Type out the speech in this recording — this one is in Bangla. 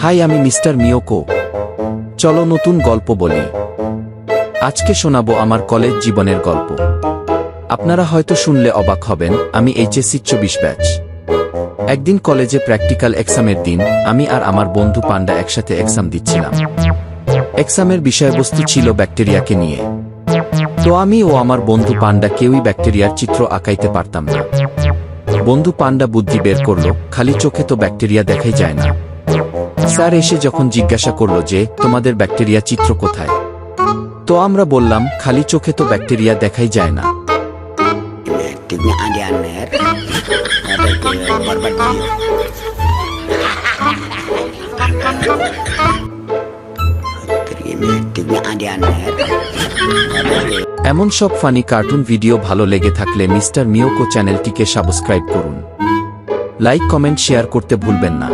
হাই, আমি মিস্টার মিয়োকো। চলো নতুন গল্প বলি। আজকে শোনাবো আমার কলেজ জীবনের গল্প। আপনারা হয়তো শুনলে অবাক হবেন, আমি এইচএসসি 24 ব্যাচ। একদিন কলেজে প্র্যাকটিক্যাল এক্সামের দিন আমি আর আমার বন্ধু পান্ডা একসাথে এক্সাম দিচ্ছিলাম। এক্সামের বিষয়বস্তু ছিল ব্যাকটেরিয়াকে নিয়ে। তো আমি ও আমার বন্ধু পান্ডা কেউই ব্যাকটেরিয়ার চিত্র আঁকাইতে পারতাম না। বন্ধু পান্ডা বুদ্ধি বের করলো, খালি চোখে তো ব্যাকটেরিয়া দেখাই যায় না। স্যার এসে যখন জিজ্ঞাসা করলো যে তোমাদের ব্যাকটেরিয়া চিত্র কোথায়, তো আমরা বললাম খালি চোখে তো ব্যাকটেরিয়া দেখাই যায় না। এমন সব ফানি কার্টুন ভিডিও ভালো লেগে থাকলে মিস্টার মিয়োকো চ্যানেলটিকে সাবস্ক্রাইব করুন। লাইক, কমেন্ট, শেয়ার করতে ভুলবেন না।